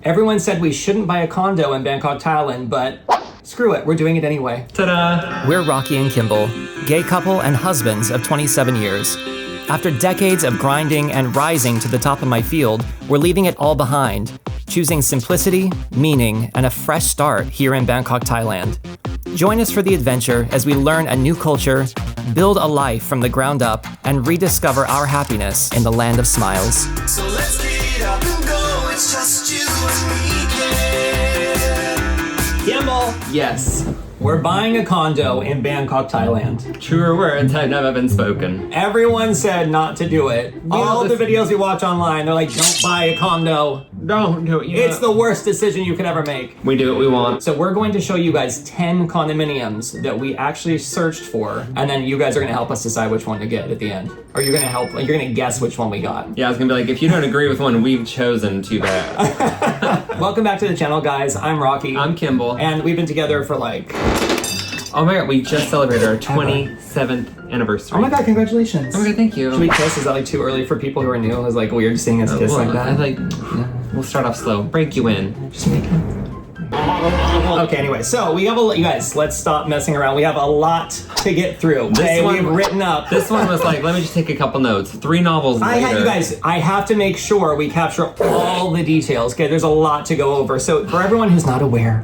Everyone said we shouldn't buy a condo in Bangkok, Thailand, but screw it, we're doing it anyway. Ta-da! We're Rocky and Kimball, gay couple and husbands of 27 years. After decades of grinding and rising to the top of my field, we're leaving it all behind, choosing simplicity, meaning, and a fresh start here in Bangkok, Thailand. Join us for the adventure as we learn a new culture, build a life from the ground up, and rediscover our happiness in the land of smiles. So let's get up and go, it's just you and me. Kimball, yes, we're buying a condo in Bangkok, Thailand. Truer words have never been spoken. Everyone said not to do it. All the videos we watch online, they're like, don't buy a condo. Don't do it. It's the worst decision you could ever make. We do what we want. So we're going to show you guys 10 condominiums that we actually searched for, and then you guys are gonna help us decide which one to get at the end. Or you're gonna guess which one we got. Yeah, I was gonna be like, if you don't agree with one we've chosen, too bad. Welcome back to the channel, guys. I'm Rocky. I'm Kimball. And we've been together for like... Oh my god, we just celebrated our 27th anniversary. Oh my god, congratulations. Oh my god, thank you. Should we kiss? Is that like too early for people who are new? It's like weird seeing us kiss like that. We'll start off slow. Break you in. Just make it. Okay, anyway, so we have you guys, let's stop messing around. We have a lot to get through. Okay, we've written up. This one was like, let me just take a couple notes. 3 novels later. You guys, I have to make sure we capture all the details. Okay, there's a lot to go over. So for everyone who's not aware,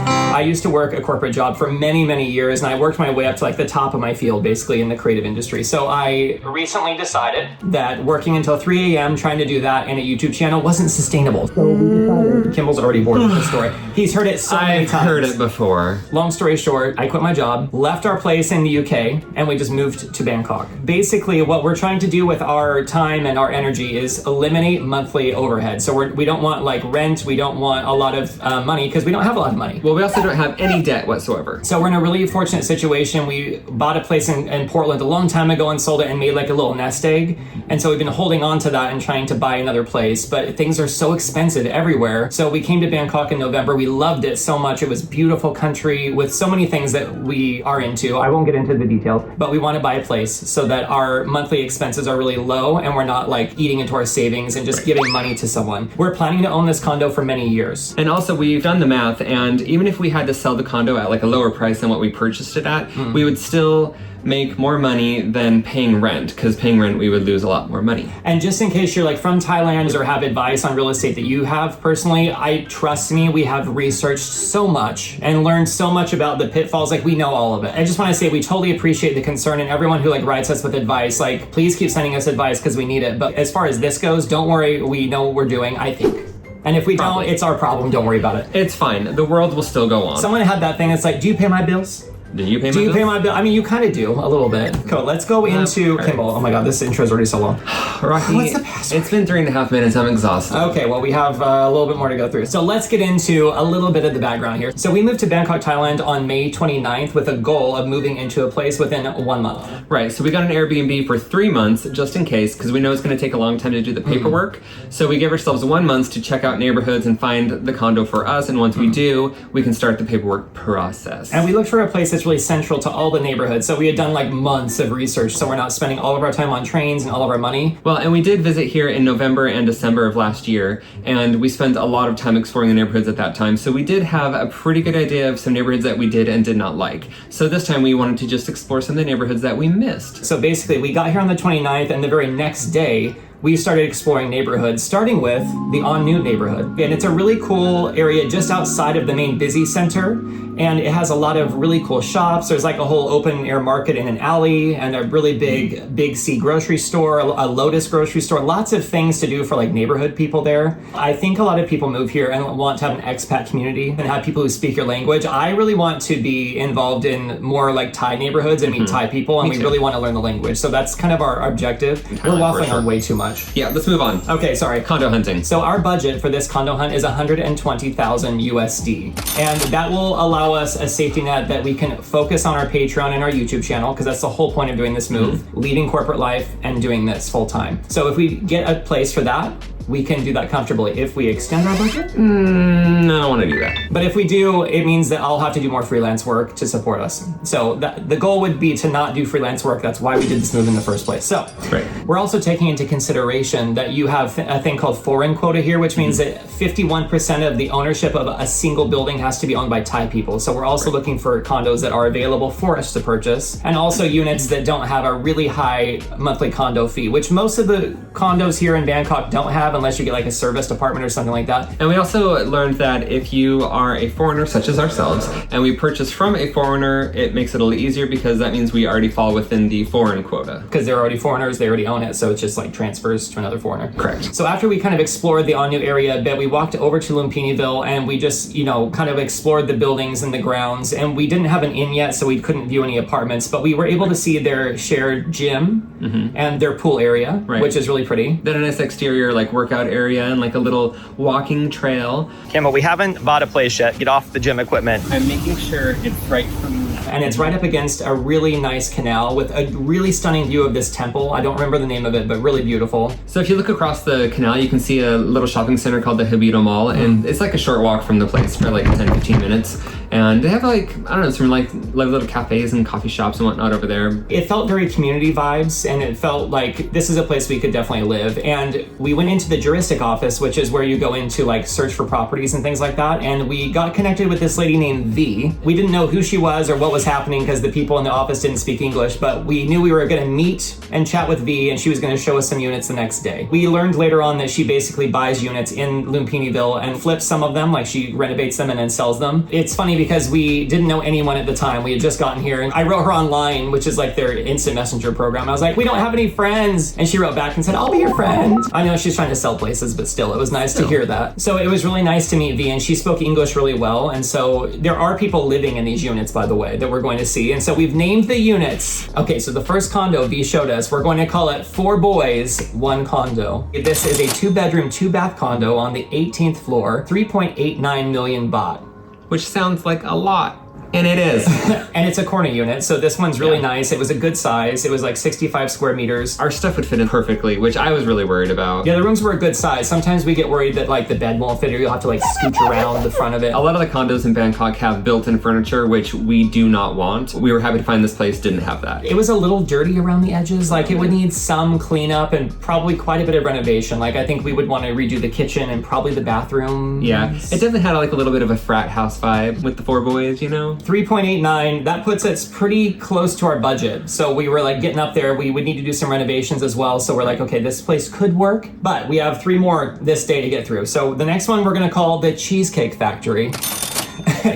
I used to work a corporate job for many, many years, and I worked my way up to like the top of my field, basically in the creative industry. So I recently decided that working until 3 a.m. trying to do that in a YouTube channel wasn't sustainable. So we decided. Kimball's already bored with the story. He's heard it so many times. I've heard it before. Long story short, I quit my job, left our place in the UK, and we just moved to Bangkok. Basically, what we're trying to do with our time and our energy is eliminate monthly overhead. So we don't want like rent, we don't want a lot of money because we don't have a lot of money. Well, we also don't have any debt whatsoever. So we're in a really fortunate situation. We bought a place in Portland a long time ago and sold it and made like a little nest egg. And so we've been holding on to that and trying to buy another place, but things are so expensive everywhere. So we came to Bangkok in November. We loved it so much. It was a beautiful country with so many things that we are into. I won't get into the details, but we want to buy a place so that our monthly expenses are really low and we're not like eating into our savings and just giving money to someone. We're planning to own this condo for many years. And also we've done the math, and even if we had to sell the condo at like a lower price than what we purchased it at, we would still make more money than paying rent, because paying rent we would lose a lot more money. And just in case you're like from Thailand or have advice on real estate that you have personally, trust me, we have researched so much and learned so much about the pitfalls. Like we know all of it. I just want to say we totally appreciate the concern, and everyone who like writes us with advice, like please keep sending us advice because we need it. But as far as this goes, don't worry, we know what we're doing, I think. And if we don't, it's our problem. Don't worry about it. It's fine. The world will still go on. Someone had that thing that's like, do you pay my bills? Do you pay my bills? Do you pay my bill? I mean, you kind of do, a little bit. Cool, let's go into Kimball. Oh my god, this intro is already so long. Rocky, what's the password? It's been 3.5 minutes. I'm exhausted. Okay, well, we have a little bit more to go through. So let's get into a little bit of the background here. So we moved to Bangkok, Thailand on May 29th with a goal of moving into a place within 1 month. Right, so we got an Airbnb for 3 months just in case, because we know it's going to take a long time to do the paperwork. So we give ourselves 1 month to check out neighborhoods and find the condo for us. And once we do, we can start the paperwork process. And we looked for a place that's really central to all the neighborhoods. So we had done like months of research, so we're not spending all of our time on trains and all of our money. Well, and we did visit here in November and December of last year, and we spent a lot of time exploring the neighborhoods at that time. So we did have a pretty good idea of some neighborhoods that we did and did not like. So this time we wanted to just explore some of the neighborhoods that we missed. So basically we got here on the 29th, and the very next day we started exploring neighborhoods, starting with the En Nut neighborhood. And it's a really cool area just outside of the main busy center. And it has a lot of really cool shops. There's like a whole open air market in an alley, and a really big C grocery store, a Lotus grocery store, lots of things to do for like neighborhood people there. I think a lot of people move here and want to have an expat community and have people who speak your language. I really want to be involved in more like Thai neighborhoods and meet Thai people, and we really want to learn the language. So that's kind of our objective. We're waffling on way too much. Yeah, let's move on. Okay, sorry. Condo hunting. So our budget for this condo hunt is 120,000 USD. And that will allow us a safety net that we can focus on our Patreon and our YouTube channel, because that's the whole point of doing this move, leaving corporate life and doing this full time. So if we get a place for that, we can do that comfortably. If we extend our budget, I don't want to do that. but if we do, it means that I'll have to do more freelance work to support us. So the goal would be to not do freelance work. That's why we did this move in the first place. So Right. we're also taking into consideration that you have a thing called foreign quota here, which means that 51% of the ownership of a single building has to be owned by Thai people. So we're also looking for condos that are available for us to purchase, and also units that don't have a really high monthly condo fee, which most of the condos here in Bangkok don't have unless you get like a serviced apartment or something like that. And we also learned that if you are a foreigner such as ourselves and we purchase from a foreigner, it makes it a little easier because that means we already fall within the foreign quota. Because they're already foreigners, they already own it, so it's just like transfers to another foreigner. Correct. So after we kind of explored the Anu area a bit, we walked over to Lumpiniville and we just, kind of explored the buildings and the grounds, and we didn't have an inn yet, so we couldn't view any apartments, but we were able to see their shared gym and their pool area, which is really pretty. Then a nice exterior like workout area and like a little walking trail. Campbell, we haven't bought a place yet. Get off the gym equipment. I'm making sure it's right from... And it's right up against a really nice canal with a really stunning view of this temple. I don't remember the name of it, but really beautiful. So if you look across the canal, you can see a little shopping center called the Habito Mall, and it's like a short walk from the place for like 10-15 minutes. And they have like, I don't know, some like little cafes and coffee shops and whatnot over there. It felt very community vibes, and it felt like this is a place we could definitely live. And we went into the juristic office, which is where you go into like search for properties and things like that. And we got connected with this lady named V. We didn't know who she was or what was happening because the people in the office didn't speak English, but we knew we were going to meet and chat with V, and she was going to show us some units the next day. We learned later on that she basically buys units in Lumpiniville and flips some of them, like she renovates them and then sells them. It's funny because we didn't know anyone at the time. We had just gotten here, and I wrote her online, which is like their instant messenger program. I was like, we don't have any friends. And she wrote back and said, I'll be your friend. I know she's trying to sell places, but still, it was nice to hear that. So it was really nice to meet V, and she spoke English really well. And so there are people living in these units, by the way, that we're going to see. And so we've named the units. Okay, so the first condo V showed us, we're going to call it 4 boys, 1 condo. This is a 2-bedroom, 2-bath condo on the 18th floor, 3.89 million baht. Which sounds like a lot. And it is. And it's a corner unit, so this one's really nice. It was a good size. It was like 65 square meters. Our stuff would fit in perfectly, which I was really worried about. Yeah, the rooms were a good size. Sometimes we get worried that like the bed won't fit, or you'll have to like scooch around the front of it. A lot of the condos in Bangkok have built-in furniture, which we do not want. We were happy to find this place didn't have that. It was a little dirty around the edges. Like it would need some cleanup and probably quite a bit of renovation. Like I think we would want to redo the kitchen and probably the bathroom. Yeah, it definitely had like a little bit of a frat house vibe with the 4 boys, 3.89, that puts us pretty close to our budget. So we were like getting up there. We would need to do some renovations as well. So we're like, okay, this place could work, but we have 3 more this day to get through. So the next one we're gonna call the Cheesecake Factory.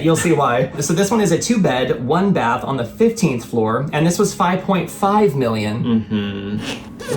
You'll see why. So this one is a 2-bed, 1-bath on the 15th floor, and this was 5.5 million.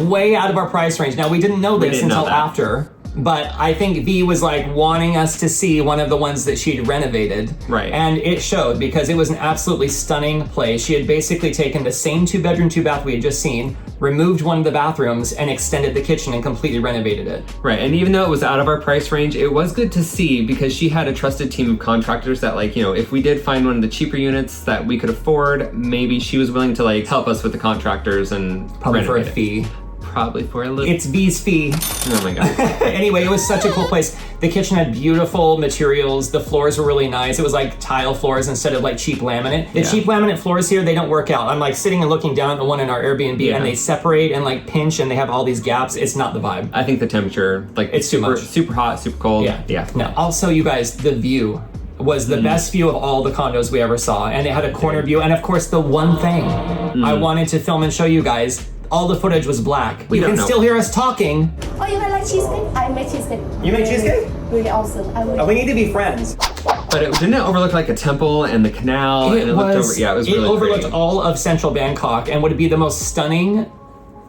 Way out of our price range. Now we didn't know this until after. But I think V was like wanting us to see one of the ones that she'd renovated. Right. And it showed because it was an absolutely stunning place. She had basically taken the same 2-bedroom, 2-bath we had just seen, removed one of the bathrooms, and extended the kitchen and completely renovated it. Right, and even though it was out of our price range, it was good to see because she had a trusted team of contractors that like, if we did find one of the cheaper units that we could afford, maybe she was willing to like help us with the contractors and probably for a fee. Probably for a little. It's V's fee. Oh my god. Anyway, it was such a cool place. The kitchen had beautiful materials. The floors were really nice. It was like tile floors instead of like cheap laminate. The cheap laminate floors here, they don't work out. I'm like sitting and looking down at the one in our Airbnb and they separate and like pinch and they have all these gaps. It's not the vibe. I think the temperature, like it's too much. Super hot, super cold. Yeah. No. Also, you guys, the view was the best view of all the condos we ever saw. And it had a corner view. And of course, the one thing I wanted to film and show you guys, all the footage was black. You can still hear us talking. Oh, you like cheesecake? I make cheesecake. You make cheesecake? Really awesome. We need to be friends. But didn't it overlook like a temple and the canal? It was really overlooked pretty. all of central Bangkok and would be the most stunning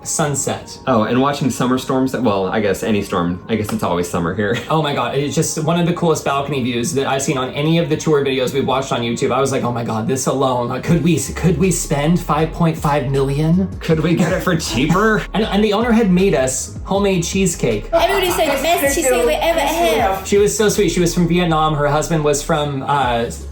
sunset. Oh, and watching summer storms, well, I guess any storm. I guess it's always summer here. Oh my god, it's just one of the coolest balcony views that I've seen on any of the tour videos we've watched on YouTube. I was like, oh my god, this alone, like, could we spend 5.5 million? Could we get it for cheaper? and the owner had made us homemade cheesecake. Everybody said the best cheesecake we ever had. She was so sweet. She was from Vietnam. Her husband was from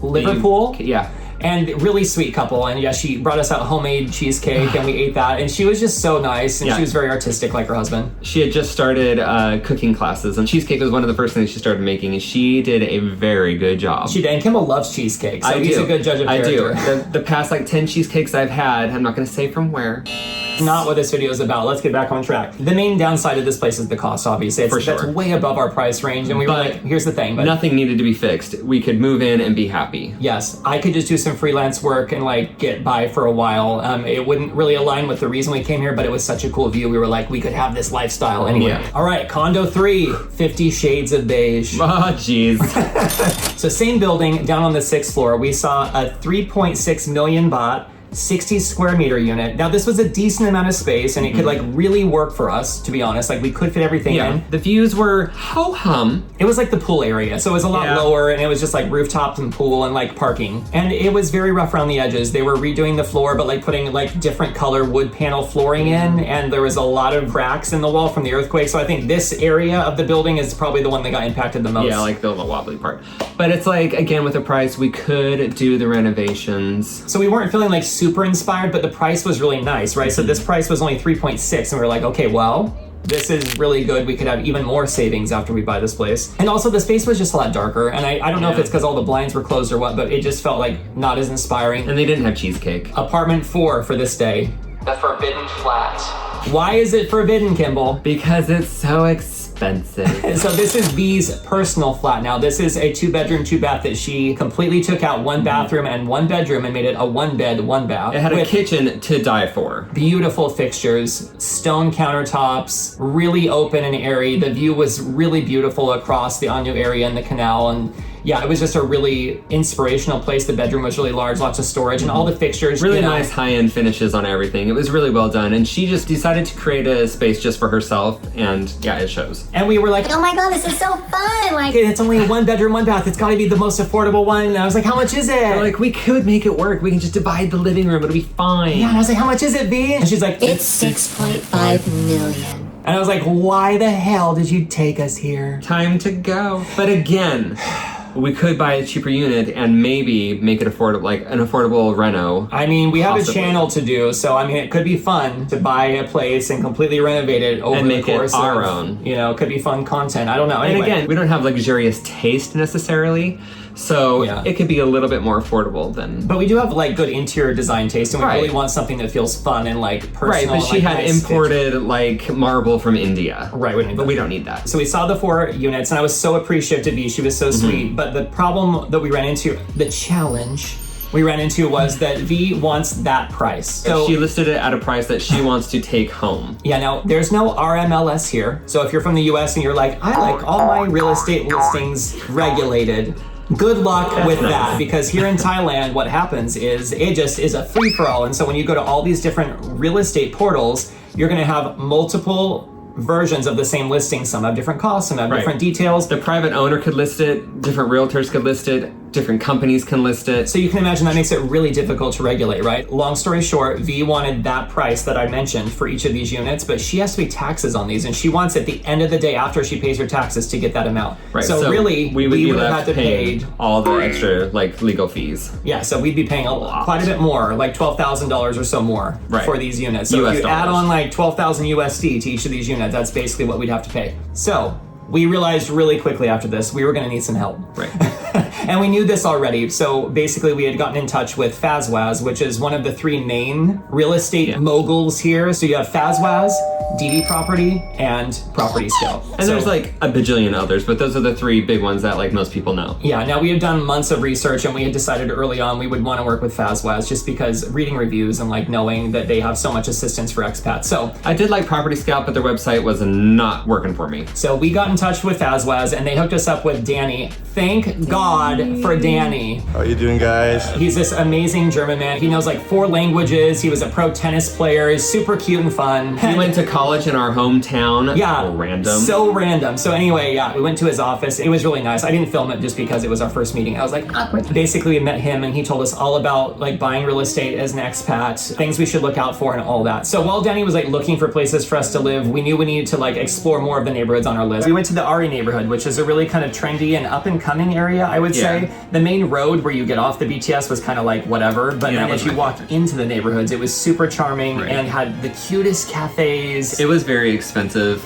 Liverpool. Yeah. And really sweet couple. And yeah, she brought us out homemade cheesecake and we ate that. And she was just so nice and she was very artistic like her husband. She had just started cooking classes, and cheesecake was one of the first things she started making, and she did a very good job. She did. And Kimball loves cheesecake, so he's a good judge of character. I do. The past like 10 cheesecakes I've had, I'm not going to say from where. Not what this video is about. Let's get back on track. The main downside of this place is the cost, obviously. That's way above our price range. And we were like, here's the thing. But nothing needed to be fixed. We could move in and be happy. Yes. I could just do some freelance work and like get by for a while. It wouldn't really align with the reason we came here, but it was such a cool view. We were like, we could have this lifestyle anyway. Yeah. All right, Condo 3, 50 Shades of Beige. Oh, jeez. So same building, down on the 6th floor, we saw a 3.6 million baht, 60 square meter unit. Now this was a decent amount of space and it could like really work for us, to be honest. Like we could fit everything in. The views were ho-hum. It was like the pool area. So it was a lot lower and it was just like rooftops and pool and like parking. And it was very rough around the edges. They were redoing the floor, but like putting like different color wood panel flooring in. And there was a lot of cracks in the wall from the earthquake. So I think this area of the building is probably the one that got impacted the most. Yeah, like the wobbly part. But it's like, again, with the price, we could do the renovations. So we weren't feeling like super inspired, but the price was really nice, right? So this price was only 3.6 and we were like, okay, well, this is really good. We could have even more savings after we buy this place. And also the space was just a lot darker. And I don't know if it's because all the blinds were closed or what, but it just felt like not as inspiring. And they didn't have cheesecake. Apartment 4 for this day. The Forbidden Flat. Why is it forbidden, Kimball? Because it's so expensive. So this is V's personal flat now. This is a 2-bedroom, 2-bath that she completely took out 1 bathroom and 1 bedroom and made it a 1-bed, 1-bath. It had a kitchen to die for. Beautiful fixtures, stone countertops, really open and airy. The view was really beautiful across the Anu area and the canal. And yeah, it was just a really inspirational place. The bedroom was really large, lots of storage, and all the fixtures. Really nice high-end finishes on everything. It was really well done, and she just decided to create a space just for herself, and yeah, it shows. And we were like, Oh my god, this is so fun! Like, it's only a 1-bedroom, 1-bath. It's got to be the most affordable one. And I was like, how much is it? We're like, we could make it work. We can just divide the living room. It'll be fine. Yeah, and I was like, how much is it, V? And she's like, it's 6.5 million. And I was like, why the hell did you take us here? Time to go. But again, we could buy a cheaper unit and maybe make it affordable, like an affordable reno. I mean, we have a channel to do, so I mean, it could be fun to buy a place and completely renovate it over and the make course it our of, own. You know, it could be fun content. I don't know. Anyway. And again, we don't have luxurious taste necessarily, so it could be a little bit more affordable than. But we do have like good interior design taste, and we really want something that feels fun and like personal. Right, but she and, had nice imported like marble from India. Right, but we don't need that. So we saw the 4 units, and I was so appreciative of you. She was so sweet. But the problem that we ran into, the challenge we ran into, was that V wants that price. So she listed it at a price that she wants to take home. Yeah, now there's no RMLS here. So if you're from the US and you're like, I like all my real estate listings regulated, good luck with that, because here in Thailand, what happens is it just is a free-for-all. And so when you go to all these different real estate portals, you're gonna have multiple versions of the same listing. Some have different costs, some have different details. The private owner could list it, different realtors could list it, different companies can list it. So you can imagine that makes it really difficult to regulate, right? Long story short, V wanted that price that I mentioned for each of these units, but she has to pay taxes on these, and she wants at the end of the day after she pays her taxes to get that amount. Right. So really, we would have had to pay all the extra like legal fees. Yeah, so we'd be paying quite a bit more, like $12,000 or so more for these units. So if you add on like 12,000 USD to each of these units, that's basically what we'd have to pay. So we realized really quickly after this, we were gonna need some help. Right. And we knew this already. So basically we had gotten in touch with FazWaz, which is one of the 3 main real estate moguls here. So you have FazWaz, DD Property, and Property Scale. And there's like a bajillion others, but those are the 3 big ones that like most people know. Yeah, now we had done months of research and we had decided early on we would want to work with FazWaz just because reading reviews and like knowing that they have so much assistance for expats. So I did like Property Scout, but their website was not working for me. So we got in touch with FazWaz and they hooked us up with Dani. Thank God for Dani. How you doing, guys? He's this amazing German man. He knows like 4 languages. He was a pro tennis player. He's super cute and fun. He went to college college in our hometown. Yeah. Random. So random. So anyway, yeah, we went to his office. It was really nice. I didn't film it just because it was our first meeting. I was like, awkward. Basically, we met him and he told us all about like buying real estate as an expat, things we should look out for and all that. So while Dani was like looking for places for us to live, we knew we needed to like explore more of the neighborhoods on our list. We went to the Ari neighborhood, which is a really kind of trendy and up and coming area, I would say. The main road where you get off the BTS was kind of like whatever, but then as you walk into the neighborhoods, it was super charming and had the cutest cafes. It was very expensive.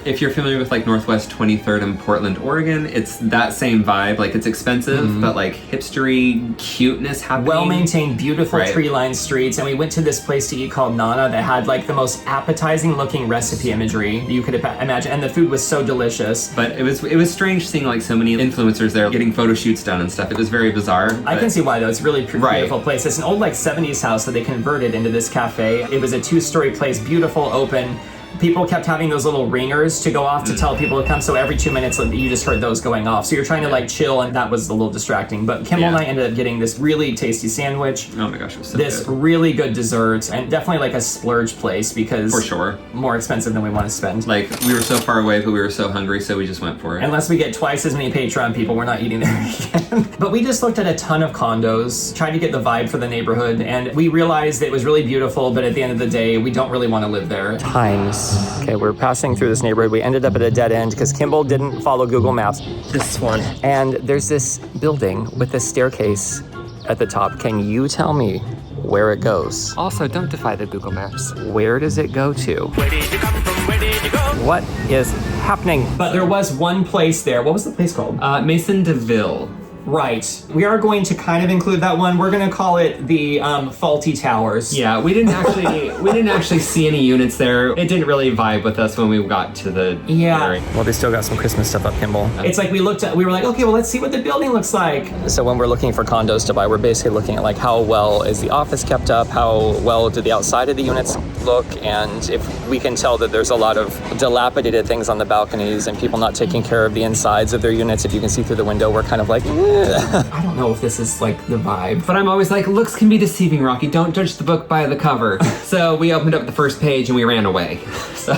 If you're familiar with like Northwest 23rd in Portland, Oregon, it's that same vibe. Like it's expensive, but like hipstery cuteness happening. Well-maintained, beautiful tree-lined streets. And we went to this place to eat called Nana that had like the most appetizing looking recipe imagery you could imagine. And the food was so delicious. But it was strange seeing like so many influencers there getting photo shoots done and stuff. It was very bizarre. I can see why though. It's a really beautiful place. It's an old like 70s house that they converted into this cafe. It was a 2-story place, beautiful, open. People kept having those little ringers to go off to tell people to come, so every 2 minutes you just heard those going off. So you're trying to like chill, and that was a little distracting. But Kimball and I ended up getting this really tasty sandwich. Oh my gosh, it was so this good. really good dessert, and definitely like a splurge place because For sure. more expensive than we want to spend. Like we were so far away, but we were so hungry, so we just went for it. Unless we get twice as many Patreon people, we're not eating there again. But we just looked at a ton of condos, tried to get the vibe for the neighborhood, and we realized it was really beautiful, but at the end of the day, we don't really want to live there. Times. Okay, we're passing through this neighborhood. We ended up at a dead end because Kimball didn't follow Google Maps. This one. And there's this building with a staircase at the top. Can you tell me where it goes? Also, don't defy the Google Maps. Where does it go to? Where did you come from? Where did you go? What is happening? But there was one place there. What was the place called? Mason DeVille. Right. We are going to kind of include that one. We're going to call it the Faulty Towers. Yeah, we didn't actually see any units there. It didn't really vibe with us when we got to the area. Well, they still got some Christmas stuff up, Kimball. It's like we were like, okay, well, let's see what the building looks like. So when we're looking for condos to buy, we're basically looking at like how well is the office kept up, how well do the outside of the units look, and if we can tell that there's a lot of dilapidated things on the balconies and people not taking care of the insides of their units. If you can see through the window, we're kind of like, I don't know if this is like the vibe. But I'm always like, looks can be deceiving, Rocky. Don't judge the book by the cover. So we opened up the first page and we ran away. So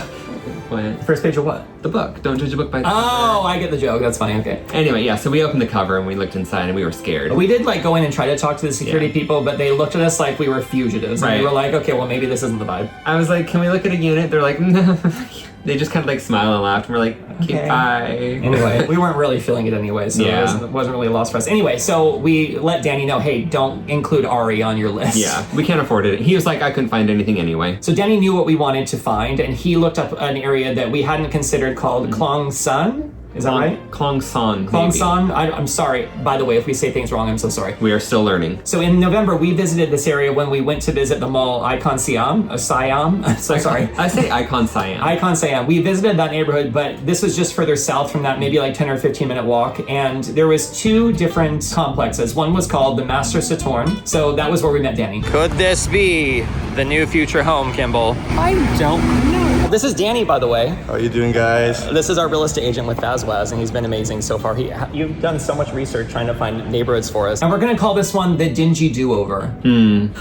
First page of what? the book. Don't judge a book by the cover. Oh, I get the joke. That's funny. Okay. Anyway, yeah, so we opened the cover and we looked inside and we were scared. We did like go in and try to talk to the security people, but they looked at us like we were fugitives. And Right. we were like, okay, well, maybe this isn't the vibe. I was like, can we look at a unit? They're like, no. They just kind of like smiled and laughed and we're like, okay, bye. Anyway, we weren't really feeling it anyway, so it wasn't really a loss for us. Anyway, so we let Dani know, hey, don't include Ari on your list. Yeah, we can't afford it. He was like, I couldn't find anything anyway. So Dani knew what we wanted to find, and he looked up an area that we hadn't considered called Khlong San. Is that right? Khlong San. Khlong San. I'm sorry. By the way, if we say things wrong, I'm so sorry. We are still learning. So in November, we visited this area when we went to visit the mall Icon Siam. Siam. So sorry. I say Icon Siam. Icon Siam. We visited that neighborhood, but this was just further south from that, maybe like 10 or 15 minute walk. And there was 2 different complexes. One was called the Master Saturn. So that was where we met Dani. Could this be the new future home, Kimball? I don't know. This is Dani, by the way. How are you doing, guys? This is our real estate agent with FazWaz, and he's been amazing so far. You've done so much research trying to find neighborhoods for us. And we're gonna call this one the Dingy Do-Over.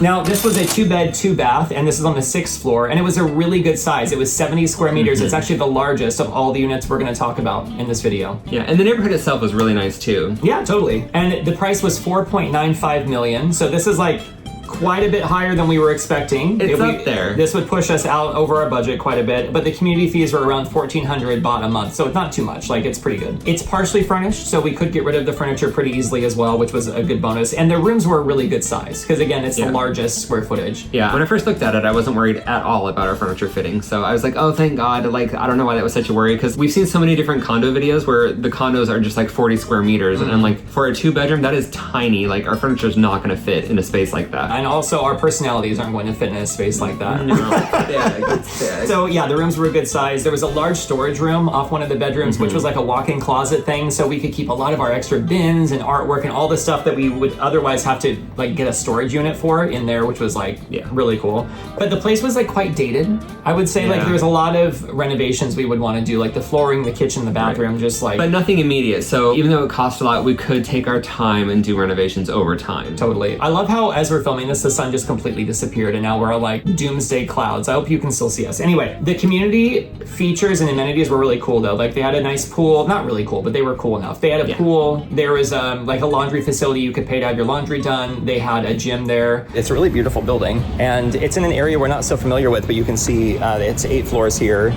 Now, this was a 2-bed, 2-bath, and this is on the 6th floor, and it was a really good size. It was 70 square meters. It's actually the largest of all the units we're gonna talk about in this video. Yeah, and the neighborhood itself was really nice too. Yeah, totally. And the price was $4.95 million, so this is like quite a bit higher than we were expecting. It's up there. This would push us out over our budget quite a bit, but the community fees were around $1,400 baht a month, so it's not too much. Like, it's pretty good. It's partially furnished, so we could get rid of the furniture pretty easily as well, which was a good bonus. And the rooms were a really good size, because again, it's the largest square footage. Yeah, when I first looked at it, I wasn't worried at all about our furniture fitting. So I was like, oh, thank God. Like, I don't know why that was such a worry, because we've seen so many different condo videos where the condos are just like 40 square meters. And I'm like, for a 2-bedroom, that is tiny. Like, our furniture's not going to fit in a space like that. And also, our personalities aren't going to fit in a space like that. No, it's big. So yeah, the rooms were a good size. There was a large storage room off one of the bedrooms, which was like a walk-in closet thing, so we could keep a lot of our extra bins and artwork and all the stuff that we would otherwise have to like get a storage unit for in there, which was like really cool. But the place was like quite dated. I would say like there was a lot of renovations we would want to do, like the flooring, the kitchen, the bathroom, just like. But nothing immediate. So even though it cost a lot, we could take our time and do renovations over time. Totally. I love how as we're filming filming this, the sun just completely disappeared and now we're all like doomsday clouds. I hope you can still see us. Anyway, the community features and amenities were really cool though. Like they had a nice pool, not really cool, but they were cool enough. They had a pool. There was like a laundry facility you could pay to have your laundry done. They had a gym there. It's a really beautiful building and it's in an area we're not so familiar with, but you can see it's 8 floors here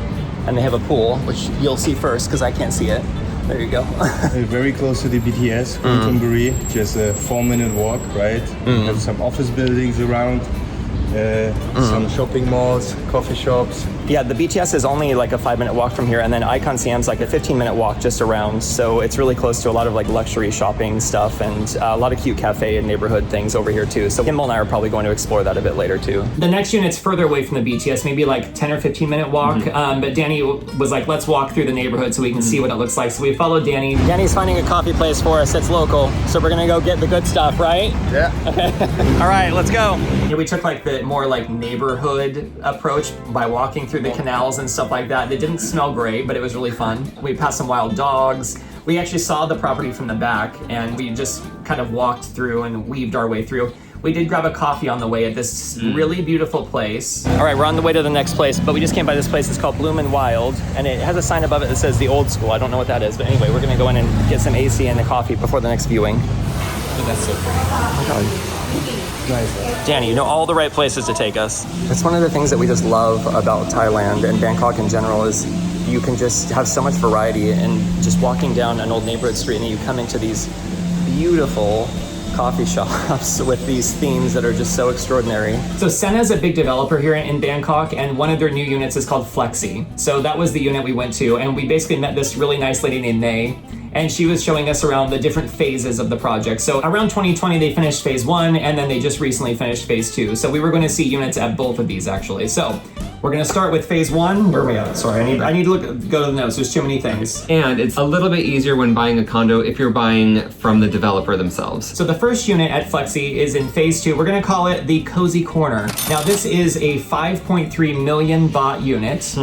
and they have a pool, which you'll see first because I can't see it. There you go. Very close to the BTS, Contemporary, just a 4-minute walk, right? Have some office buildings around, some shopping malls, coffee shops. Yeah, the BTS is only like a 5-minute walk from here, and then Icon Siam's like a 15-minute walk just around. So it's really close to a lot of like luxury shopping stuff and a lot of cute cafe and neighborhood things over here too. So Kimball and I are probably going to explore that a bit later too. The next unit's further away from the BTS, maybe like 10 or 15-minute walk. But Dani was like, let's walk through the neighborhood so we can see what it looks like. So we followed Dani. Dani's finding a coffee place for us that's local. So we're gonna go get the good stuff, right? Yeah. Okay. All right, let's go. Yeah, we took like the more like neighborhood approach by walking through the canals and stuff like that. They didn't smell great, but it was really fun. We passed some wild dogs. We actually saw the property from the back and we just kind of walked through and weaved our way through. We did grab a coffee on the way at this really beautiful place. All right, we're on the way to the next place, but we just came by this place. It's called Bloom and Wild, and it has a sign above it that says the old school. I don't know what that is, but anyway, we're gonna go in and get some AC and a coffee before the next viewing. Oh, that's so pretty. Oh my God. Nice. Dani, you know all the right places to take us. That's one of the things that we just love about Thailand and Bangkok in general is you can just have so much variety and just walking down an old neighborhood street and then you come into these beautiful coffee shops with these themes that are just so extraordinary. So Senna's a big developer here in Bangkok and one of their new units is called Flexi. So that was the unit we went to and we basically met this really nice lady named May and she was showing us around the different phases of the project. So around 2020 they finished phase 1 and then they just recently finished phase 2. So we were going to see units at both of these actually. So we're going to start with phase 1. Where are we at? Sorry, I need to go to the notes. There's too many things. And it's a little bit easier when buying a condo if you're buying from the developer themselves. So the first unit at Flexi is in phase 2. We're going to call it the Cozy Corner. Now this is a 5.3 million baht unit.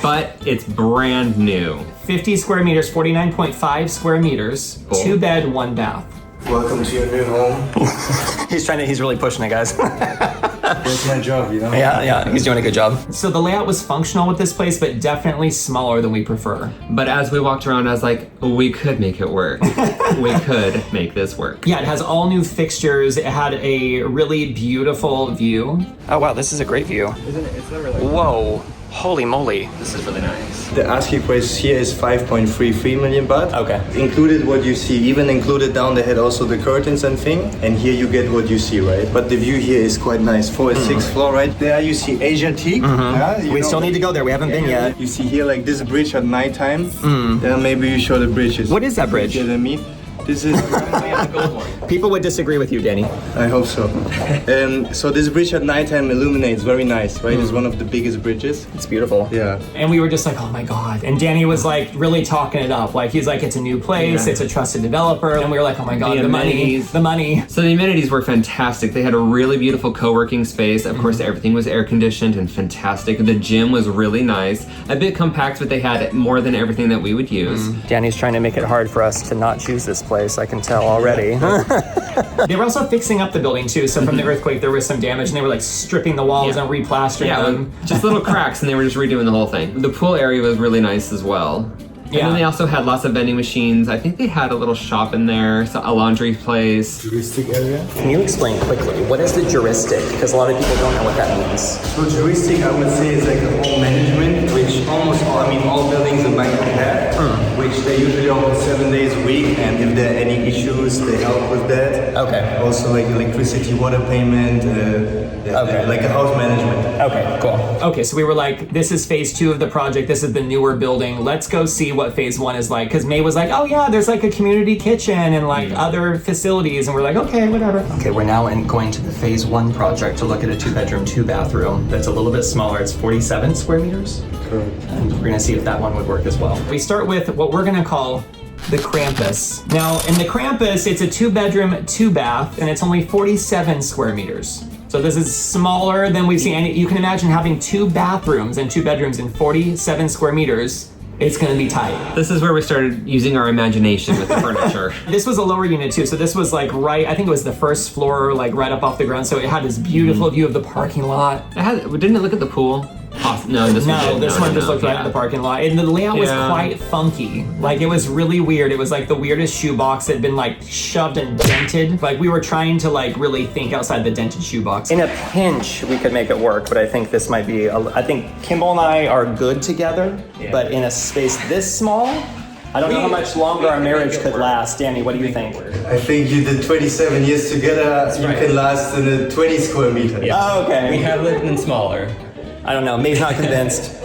But it's brand new. 50 square meters, 49.5 square meters, Cool. 2 bed, 1 bath. Welcome to your new home. He's really pushing it, guys. That's my job, you know? Yeah, he's doing a good job. So the layout was functional with this place, but definitely smaller than we prefer. But as we walked around, I was like, we could make it work. We could make this work. Yeah, it has all new fixtures. It had a really beautiful view. Oh wow, this is a great view. Isn't it? It's never like... Whoa, holy moly. This is really nice. The asking price here is 5.33 million baht. Okay. Included what you see, even included down they had also the curtains and thing. And here you get what you see, right? But the view here is quite nice. 4th and 6th floor, right? There you see Asian teak. We still need to go there. We haven't been yet. You see here like this bridge at nighttime. Then maybe you show the bridges. What is that bridge? You know what I mean? This is... People would disagree with you, Dani. I hope so. So this bridge at nighttime illuminates, very nice, right? It's one of the biggest bridges. It's beautiful. Yeah. And we were just like, oh my God. And Dani was like really talking it up. Like he's like, it's a new place, it's a trusted developer. And we were like, oh my God, the money. So the amenities were fantastic. They had a really beautiful co-working space. Of course, everything was air conditioned and fantastic. The gym was really nice. A bit compact, but they had more than everything that we would use. Dani's trying to make it hard for us to not choose this place. I can tell already. They were also fixing up the building too. So from the earthquake, there was some damage and they were like stripping the walls and replastering them. Just little cracks and they were just redoing the whole thing. The pool area was really nice as well. And then they also had lots of vending machines. I think they had a little shop in there, a laundry place. Juristic area. Can you explain quickly, what is the juristic? Because a lot of people don't know what that means. So juristic, I would say, is like a home management, which almost all buildings in Bangkok have, which they usually open 7 days a week, and if there are any issues, they help with that. Okay. Also like electricity, water payment, like a house management. Okay, cool. Okay, so we were like, this is phase 2 of the project. This is the newer building. Let's go see what phase 1 is like. Because May was like, oh yeah, there's like a community kitchen and like other facilities. And we're like, okay, whatever. Okay, we're now going to the phase 1 project to look at a 2-bedroom, 2-bathroom. That's a little bit smaller. It's 47 square meters. Correct. And we're gonna see if that one would work as well. We start with what we're gonna call the Krampus. Now, in the Krampus, it's a 2-bedroom, 2-bath, and it's only 47 square meters. So this is smaller than we've seen. And you can imagine having 2 bathrooms and 2 bedrooms in 47 square meters. it's gonna be tight. This is where we started using our imagination with the furniture. This was a lower unit too, so this was like right, I think it was the first floor, like right up off the ground, so it had this beautiful view of the parking lot. Didn't it look at the pool? No, this one just looked right at the parking lot. And the layout was quite funky. Like, it was really weird. It was like the weirdest shoebox that had been like shoved and dented. Like, we were trying to like really think outside the dented shoebox. In a pinch, we could make it work, but I think this might be, I think Kimball and I are good together, but in a space this small, I don't know how much longer our marriage could last. Danny, what do you think? I think you did 27 years together. You can last in a 20 square meter. Yeah. Oh, okay. We have lived in smaller. I don't know, May's not convinced.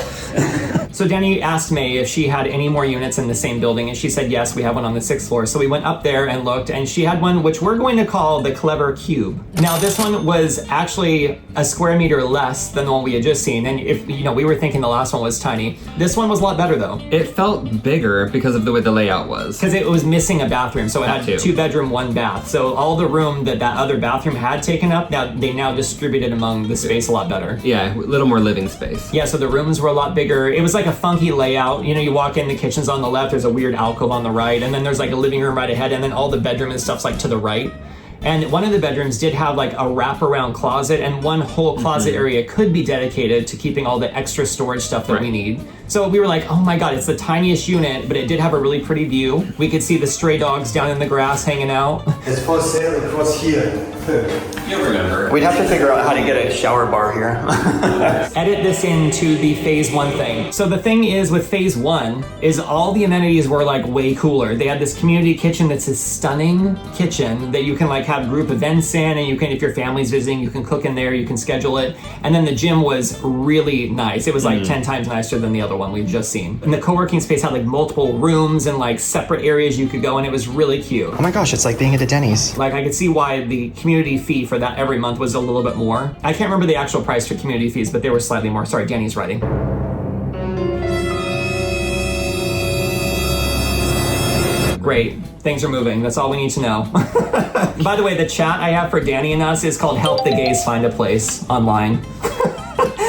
So Dani asked May if she had any more units in the same building, and she said yes, we have one on the 6th floor. So we went up there and looked, and she had one which we're going to call the Clever Cube. Now this one was actually a square meter less than the one we had just seen, and if we were thinking the last one was tiny. This one was a lot better though. It felt bigger because of the way the layout was. Because it was missing a bathroom, so it had 2 bedroom, 1 bath. So all the room that other bathroom had taken up, they now distributed among the space a lot better. Yeah, a little more living space. Yeah, so the rooms were a lot bigger. It was like a funky layout. You walk in, the kitchen's on the left, there's a weird alcove on the right, and then there's like a living room right ahead, and then all the bedroom and stuff's like to the right. And one of the bedrooms did have like a wraparound closet, and one whole closet area could be dedicated to keeping all the extra storage stuff that we need. So we were like, oh my God, it's the tiniest unit, but it did have a really pretty view. We could see the stray dogs down in the grass hanging out. It's for sale across here. You'll remember. We'd have to figure out how to get a shower bar here. Edit this into the phase 1 thing. So the thing is with phase 1 is all the amenities were like way cooler. They had this community kitchen that's a stunning kitchen that you can like have group events in, and you can, if your family's visiting, you can cook in there, you can schedule it. And then the gym was really nice. It was like 10 times nicer than the other one we've just seen. And the co-working space had like multiple rooms and like separate areas you could go, and it was really cute. Oh my gosh, it's like being at a Denny's. Like, I could see why the community fee for that every month was a little bit more. I can't remember the actual price for community fees, but they were slightly more. Sorry, Danny's writing. Great. Things are moving. That's all we need to know. By the way, the chat I have for Dani and us is called Help the Gays Find a Place online.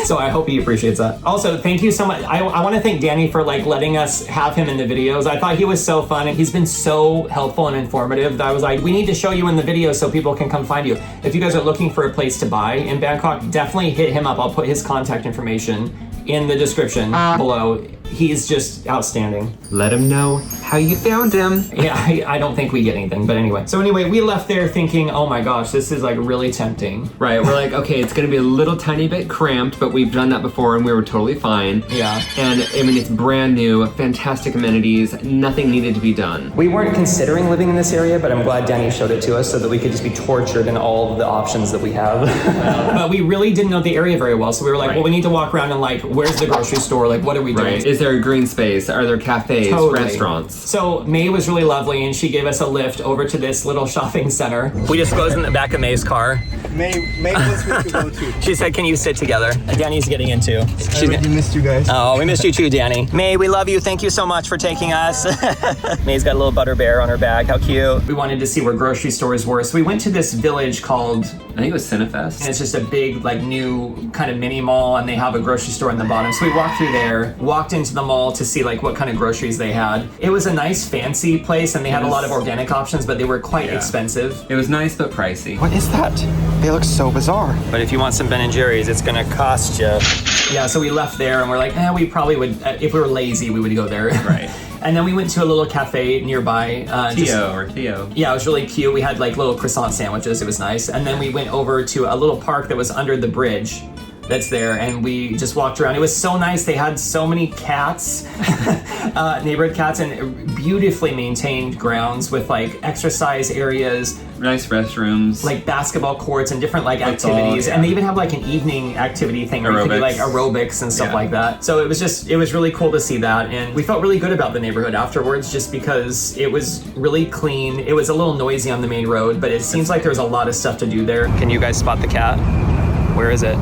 So I hope he appreciates that. Also, thank you so much. I want to thank Dani for like letting us have him in the videos. I thought he was so fun, and he's been so helpful and informative that I was like, we need to show you in the video so people can come find you. If you guys are looking for a place to buy in Bangkok, definitely hit him up. I'll put his contact information in the description below. He's just outstanding. Let him know how you found him. Yeah, I don't think we get anything, but anyway. So anyway, we left there thinking, oh my gosh, this is like really tempting. Right, we're like, okay, it's gonna be a little tiny bit cramped, but we've done that before and we were totally fine. Yeah. And I mean, it's brand new, fantastic amenities, nothing needed to be done. We weren't considering living in this area, but I'm glad Dani showed it to us so that we could just be tortured in all of the options that we have. But we really didn't know the area very well, so we were like, well, we need to walk around and like, where's the grocery store? Like, what are we doing? Right. Is there a green space? Are there cafes, restaurants? So May was really lovely, and she gave us a lift over to this little shopping center. We just closed in the back of May's car. May wants me to go too. She said, can you sit together? Dani's getting in too. I really missed you guys. Oh, we missed you too, Dani. May, we love you. Thank you so much for taking us. May's got a little butter bear on her bag. How cute. We wanted to see where grocery stores were, so we went to this village called, I think it was Cinefest. and it's just a big, like, new kind of mini mall, and they have a grocery store in the bottom. So we walked through there, walked into the mall to see like what kind of groceries they had. It was a nice fancy place, and they had a lot of organic options, but they were quite expensive. It was nice but pricey. What is that? They look so bizarre. But if you want some Ben & Jerry's, it's gonna cost you. Yeah, so we left there and we're like, we probably would, if we were lazy, we would go there. Right. And then we went to a little cafe nearby. Tio. Yeah, it was really cute. We had like little croissant sandwiches. It was nice. And then we went over to a little park that was under the bridge that's there, and we just walked around. It was so nice. They had so many cats, neighborhood cats, and beautifully maintained grounds with like exercise areas, Nice restrooms. like basketball courts and different like activities. And they even have like an evening activity thing where you can do like aerobics and stuff like that. So it was really cool to see that, and we felt really good about the neighborhood afterwards, just because it was really clean. It was a little noisy on the main road, but it seems like there's a lot of stuff to do there. Can you guys spot the cat? Where is it?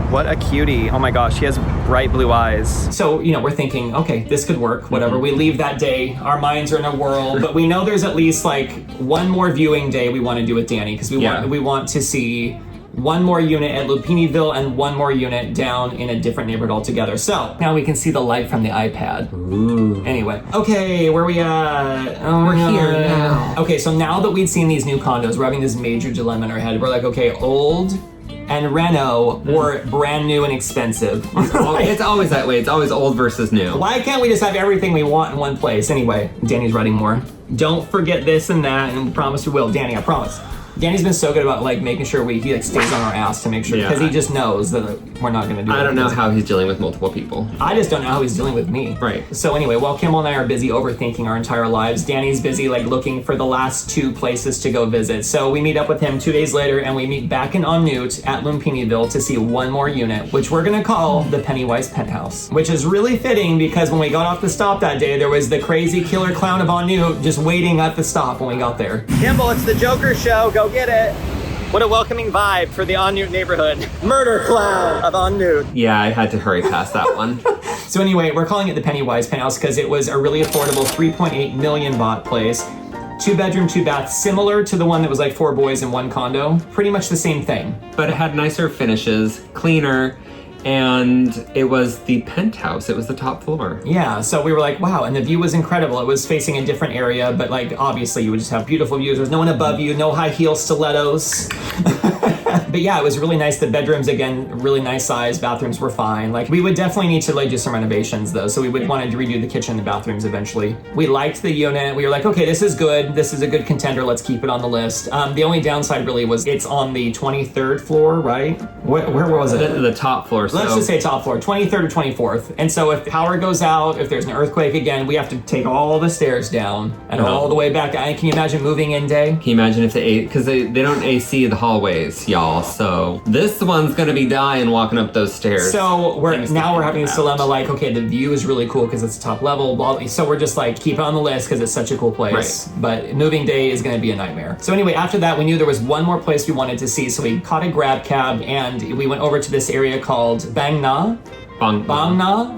What a cutie. Oh my gosh, he has bright blue eyes. So, we're thinking, okay, this could work, whatever. We leave that day, our minds are in a whirl, but we know there's at least like one more viewing day we want to do with Dani, because we want to see one more unit at Lupiniville, and one more unit down in a different neighborhood altogether. So now we can see the light from the iPad. Ooh. Anyway, okay, where we at? Oh, We're here now. Okay, so now that we'd seen these new condos, we're having this major dilemma in our head. We're like, okay, old and reno or brand new and expensive. It's always that way. It's always old versus new. Why can't we just have everything we want in one place? Anyway, Danny's writing more. Don't forget this and that, and we promise we will. Danny, I promise. Danny's been so good about like making sure he like stays on our ass to make sure, because he just knows that we're not gonna do it. I don't know how he's dealing with multiple people. I just don't know how he's dealing with me. Right. So anyway, while Kimball and I are busy overthinking our entire lives, Danny's busy like looking for the last 2 places to go visit. So we meet up with him 2 days later, and we meet back in En Route at Lumpiniville to see one more unit, which we're gonna call the Pennywise Penthouse, which is really fitting because when we got off the stop that day, there was the crazy killer clown of En Route just waiting at the stop when we got there. Kimball, it's the Joker show. Go get it. What a welcoming vibe for the En Route neighborhood. Murder clown of En Route. Yeah, I had to hurry past that one. So anyway, we're calling it the Pennywise Penthouse because it was a really affordable 3.8 million baht place. 2 bedroom, 2 bath, similar to the one that was like 4 boys in 1 condo. Pretty much the same thing. But it had nicer finishes, cleaner, and it was the penthouse. It was the top floor. Yeah, so we were like, wow, and the view was incredible. It was facing a different area, but like obviously you would just have beautiful views. There's no one above you, no high heel stilettos. But yeah, it was really nice. The bedrooms, again, really nice size. Bathrooms were fine. Like we would definitely need to like do some renovations though. So we would want to redo the kitchen and the bathrooms eventually. We liked the unit. We were like, okay, this is good. This is a good contender. Let's keep it on the list. The only downside really was it's on the 23rd floor, right? Where was it? The top floor. Let's just say top floor, 23rd or 24th. And so if power goes out, if there's an earthquake again, we have to take all the stairs down and all the way back. Can you imagine moving in day? Can you imagine if because they don't AC the hallways, y'all. So this one's gonna be dying walking up those stairs. So we're having this dilemma like, okay, the view is really cool because it's top level, blah, so we're just like, keep it on the list because it's such a cool place. Right. But moving day is gonna be a nightmare. So anyway, after that, we knew there was one more place we wanted to see. So we caught a grab cab and we went over to this area called Bang Na.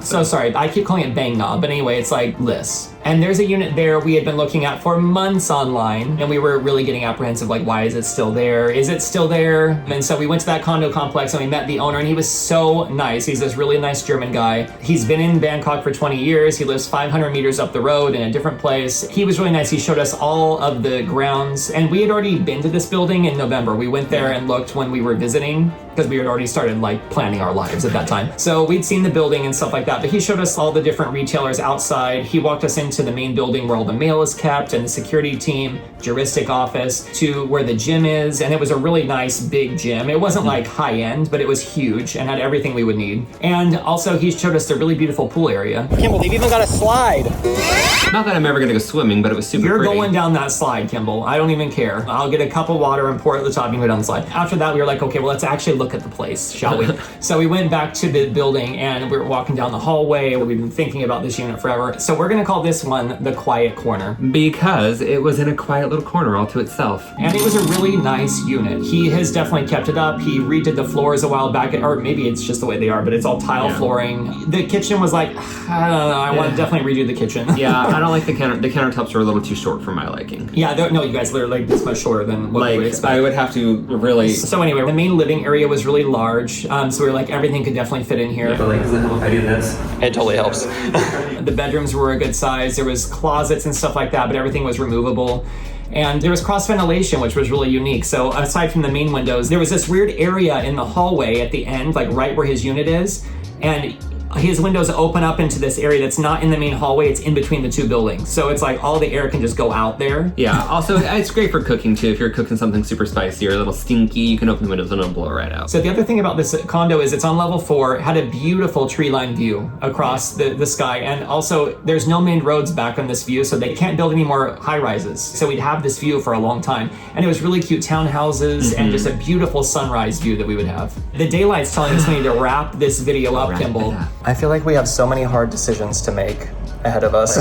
So sorry, I keep calling it Bang Na, but anyway, it's like Liss. And there's a unit there we had been looking at for months online, and we were really getting apprehensive, like, why is it still there? Is it still there? And so we went to that condo complex and we met the owner, and he was so nice. He's this really nice German guy. He's been in Bangkok for 20 years. He lives 500 meters up the road in a different place. He was really nice. He showed us all of the grounds, and we had already been to this building in November. We went there and looked when we were visiting, because we had already started like planning our lives at that time. So we'd seen the building and stuff like that, but he showed us all the different retailers outside. He walked us into the main building where all the mail is kept and the security team, juristic office, to where the gym is. And it was a really nice big gym. It wasn't like high end, but it was huge and had everything we would need. And also he showed us the really beautiful pool area. Kimball, they've even got a slide. Not that I'm ever gonna go swimming, but it was super You're pretty. going down that slide, Kimball. I don't even care. I'll get a cup of water and pour it at the top and go down the slide. After that, we were like, okay, well, let's actually look at the place, shall we? So we went back to the building and we were walking down the hallway. We've been thinking about this unit forever. So we're gonna call this one the Quiet Corner. Because it was in a quiet little corner all to itself. And it was a really nice unit. He has definitely kept it up. He redid the floors a while back, or maybe it's just the way they are, but it's all tile flooring. The kitchen was like, I don't know, I want to definitely redo the kitchen. Yeah, I don't like the countertops are a little too short for my liking. Yeah, no, you guys are like this much shorter than what we would expect. I would have to really... So anyway, the main living area was really large, so we were like, everything could definitely fit in here. But like, does it help if I do this? It totally helps. The bedrooms were a good size. There was closets and stuff like that, but everything was removable. And there was cross ventilation, which was really unique. So aside from the main windows, there was this weird area in the hallway at the end, like right where his unit is. And his windows open up into this area that's not in the main hallway, it's in between the two buildings. So it's like all the air can just go out there. Yeah, also it's great for cooking too. If you're cooking something super spicy or a little stinky, you can open the windows and it'll blow right out. So the other thing about this condo is it's on level 4, had a beautiful tree-lined view across the sky. And also there's no main roads back on this view, so they can't build any more high-rises. So we'd have this view for a long time. And it was really cute townhouses and just a beautiful sunrise view that we would have. The daylight's telling us we need to wrap this video up, Kimball. I feel like we have so many hard decisions to make ahead of us.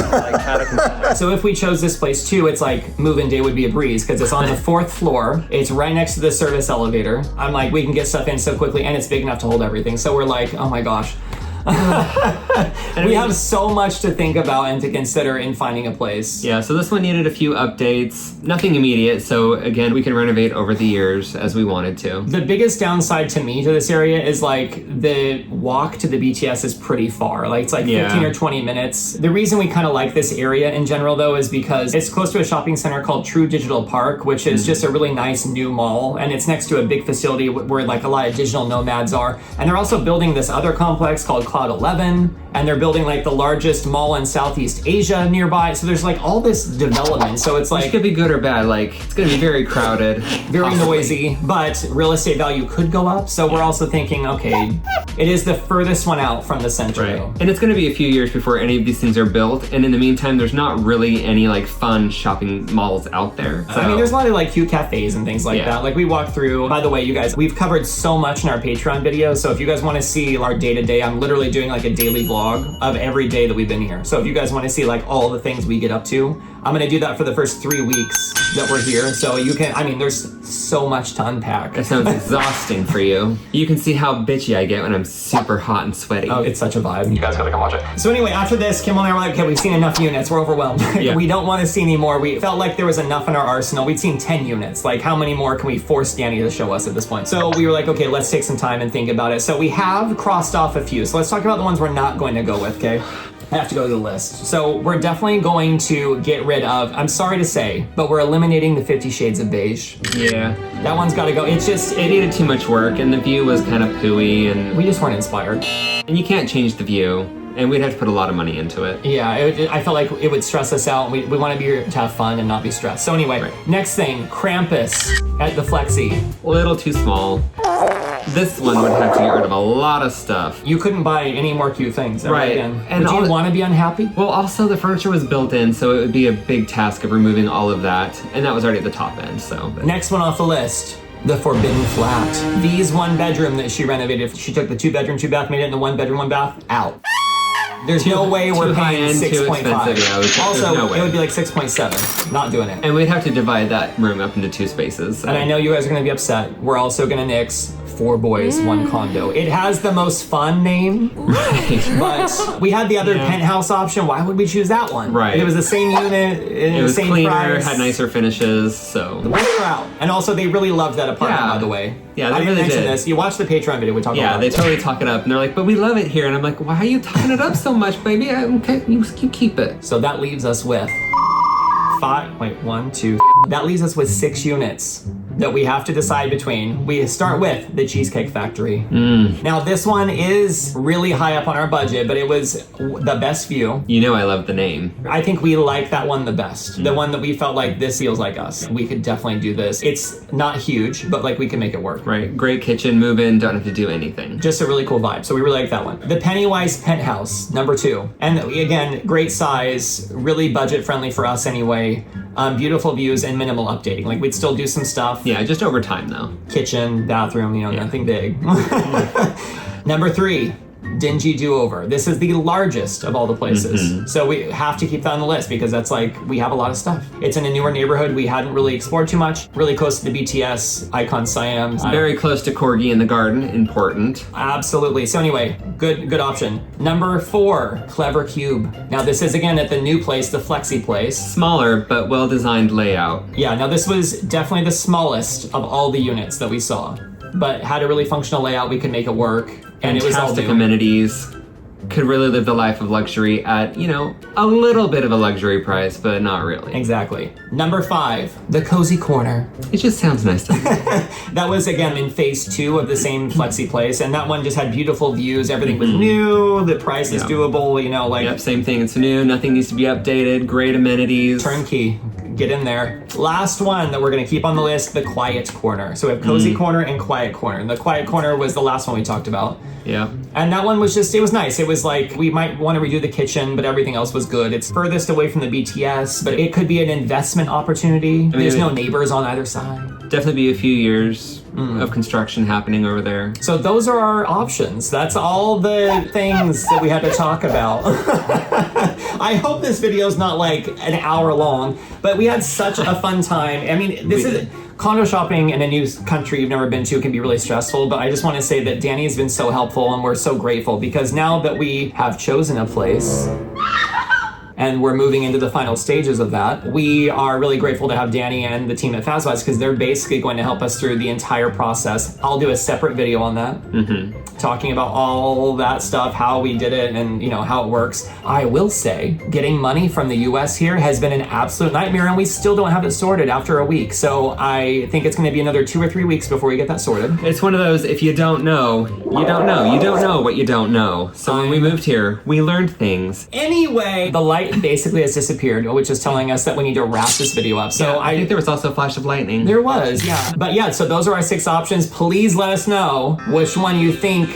So if we chose this place too, it's like move-in day would be a breeze because it's on the 4th floor. It's right next to the service elevator. I'm like, we can get stuff in so quickly and it's big enough to hold everything. So we're like, oh my gosh. We have so much to think about and to consider in finding a place. Yeah, so this one needed a few updates. Nothing immediate, so again, we can renovate over the years as we wanted to. The biggest downside to me to this area is like the walk to the BTS is pretty far. Like it's like 15 or 20 minutes. The reason we kind of like this area in general though is because it's close to a shopping center called True Digital Park, which is just a really nice new mall, and it's next to a big facility where like a lot of digital nomads are. And they're also building this other complex called Cloud 11, and they're building like the largest mall in Southeast Asia nearby. So there's like all this development. So it's like It could be good or bad. Like it's gonna be very crowded, very possibly noisy, but real estate value could go up. So we're also thinking, okay, it is the furthest one out from the center. Right. And it's going to be a few years before any of these things are built. And in the meantime, there's not really any like fun shopping malls out there. So, I mean, there's a lot of like cute cafes and things like that. Like we walked through, by the way, you guys, we've covered so much in our Patreon video. So if you guys want to see our day-to-day, I'm literally doing like a daily vlog of every day that we've been here. So if you guys want to see like all the things we get up to, I'm going to do that for the first 3 weeks that we're here. So you can, I mean, there's so much to unpack. That sounds exhausting for you. You can see how bitchy I get when I'm super hot and sweaty. Oh, it's such a vibe. You guys gotta come watch it. So anyway, after this, Kimball and I were like, okay, we've seen enough units. We're overwhelmed. We don't want to see any more. We felt like there was enough in our arsenal. We'd seen 10 units. Like, how many more can we force Dani to show us at this point? So we were like, okay, let's take some time and think about it. So we have crossed off a few. So let's talk about the ones we're not going to go with, okay? I have to go to the list. So we're definitely going to get rid of, I'm sorry to say, but we're eliminating the 50 Shades of Beige. Yeah. That one's gotta go. It's just, It needed too much work, and the view was kind of pooey, and we just weren't inspired. you can't change the view, and we'd have to put a lot of money into it. Yeah, I felt like it would stress us out. We want to be here to have fun and not be stressed. So anyway, next thing, Krampus at the Flexi. A little too small. This one would have to get rid of a lot of stuff. You couldn't buy any more cute things ever Right. again. And Would all you the- want to be unhappy? Well, also the furniture was built in, so it would be a big task of removing all of that, and that was already at the top end, so. Next one off the list, the Forbidden Flat. V's one bedroom that she renovated. She took the 2-bedroom, 2-bath, made it into 1-bedroom, 1-bath, out. There's no way we're too paying high-end, too 6.5. expensive, yeah, Also, there's no way. it would be like 6.7. Not doing it. And we'd have to divide that room up into 2 spaces. So. And I know you guys are going to be upset. We're also going to nix 4 boys, 1 condo. It has the most fun name, but we had the other penthouse option. Why would we choose that one? Right. It was the same unit, It the was same cleaner, price. had nicer finishes, so. We're out. And also, they really loved that apartment, Yeah. by the way. Yeah, they I didn't really mention did. this. You watched the Patreon video we talked Yeah, about. they totally talk it up, and they're like, but we love it here. And I'm like, why are you talking it up so much, baby? Okay, you keep it. So that leaves us with 1, 2. That leaves us with 6 units that we have to decide between. We start with the Cheesecake Factory. Now this one is really high up on our budget, but it was the best view. You know I love the name. I think we like that one the best. The one that we felt like this feels like us. We could definitely do this. It's not huge, but like we can make it work. Right, great kitchen, move in, don't have to do anything. Just a really cool vibe. So we really like that one. The Pennywise Penthouse, number 2. And again, great size, really budget friendly for us anyway. Beautiful views and minimal updating. Like we'd still do some stuff. Yeah, just over time though. Kitchen, bathroom, nothing big. Number 3, Dingy Do-Over. This is the largest of all the places. So we have to keep that on the list because that's like, we have a lot of stuff. It's in a newer neighborhood we hadn't really explored too much. Really close to the BTS, Icon Siam. Very close to Corgi in the Garden, important. Absolutely. So anyway, good option. Number 4, Clever Cube. Now this is again at the new place, the Flexi place. Smaller, but well-designed layout. Yeah, now this was definitely the smallest of all the units that we saw, but had a really functional layout. We could make it work, and it was all Fantastic new. amenities. Could really live the life of luxury at, a little bit of a luxury price, but not really. Exactly. Number 5, the Cozy Corner. It just sounds nice to me. That was again in phase 2 of the same Flexi place, and that one just had beautiful views. Everything was new. The price is doable. Yep, same thing. It's new. Nothing needs to be updated. Great amenities. Turnkey. Get in there. Last one that we're going to keep on the list, the Quiet Corner. So we have Cozy Corner and Quiet Corner. The Quiet Corner was the last one we talked about. Yeah. And that one was just, it was nice. It was like, we might want to redo the kitchen, but everything else was good. It's furthest away from the BTS, but it could be an investment opportunity. There's no neighbors on either side. definitely be a few years of construction happening over there. So those are our options. That's all the things that we had to talk about. I hope this video is not like an hour long, but we had such a fun time. I mean, this is condo shopping in a new country you've never been to can be really stressful, but I just want to say that Dani has been so helpful and we're so grateful because now that we have chosen a place and we're moving into the final stages of that, we are really grateful to have Dani and the team at FazWaz because they're basically going to help us through the entire process. I'll do a separate video on that, talking about all that stuff, how we did it and how it works. I will say, getting money from the US here has been an absolute nightmare and we still don't have it sorted after a week. So I think it's gonna be another 2 or 3 weeks before we get that sorted. It's one of those, if you don't know, you don't know. You don't know what you don't know. So when we moved here, we learned things. Anyway, the light basically has disappeared, which is telling us that we need to wrap this video up. So Yeah, I think there was also a flash of lightning. There was, yeah. But yeah, so those are our 6 options. Please let us know which one you think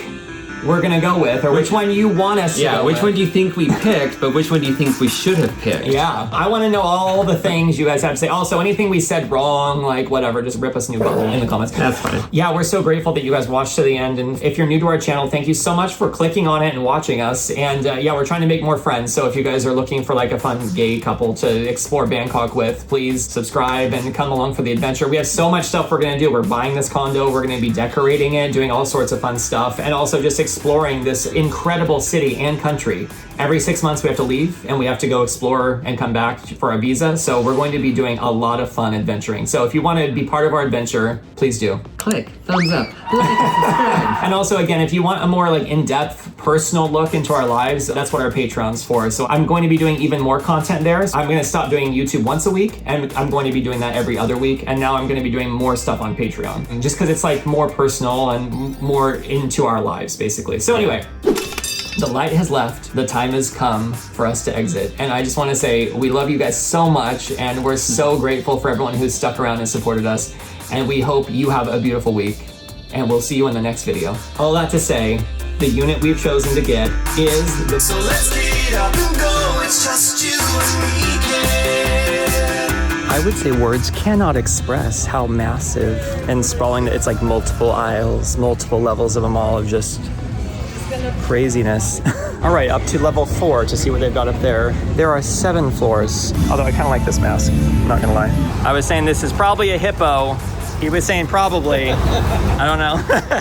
we're gonna go with, or which one you want us to go which with. one do you think we picked, but which one do you think we should have picked? Yeah, I want to know all the things you guys have to say. Also, anything we said wrong, like whatever, just rip us a new bubble in the comments. That's fine. Yeah, we're so grateful that you guys watched to the end. And if you're new to our channel, thank you so much for clicking on it and watching us. And yeah, we're trying to make more friends. So if you guys are looking for like a fun gay couple to explore Bangkok with, please subscribe and come along for the adventure. We have so much stuff we're going to do. We're buying this condo. We're going to be decorating it, doing all sorts of fun stuff, and also just exploring this incredible city and country. Every 6 months we have to leave and we have to go explore and come back for our visa. So we're going to be doing a lot of fun adventuring. So if you want to be part of our adventure, please do. Click, thumbs up, like, subscribe. And also, again, if you want a more like in-depth personal look into our lives, that's what our Patreon's for. So I'm going to be doing even more content there. So I'm going to stop doing YouTube once a week and I'm going to be doing that every other week. And now I'm going to be doing more stuff on Patreon, and just because it's like more personal and more into our lives, basically. So anyway, the light has left. The time has come for us to exit. And I just want to say we love you guys so much and we're so grateful for everyone who's stuck around and supported us. And we hope you have a beautiful week and we'll see you in the next video. All that to say, the unit we've chosen to get is the... So let's get up and go. It's just you and me, yeah. I would say words cannot express how massive and sprawling it's like multiple aisles, multiple levels of a mall of just craziness. All right, up to level 4 to see what they've got up there. There are 7 floors. Although I kind of like this mask, I'm not gonna lie. I was saying this is probably a hippo. He was saying probably. I don't know.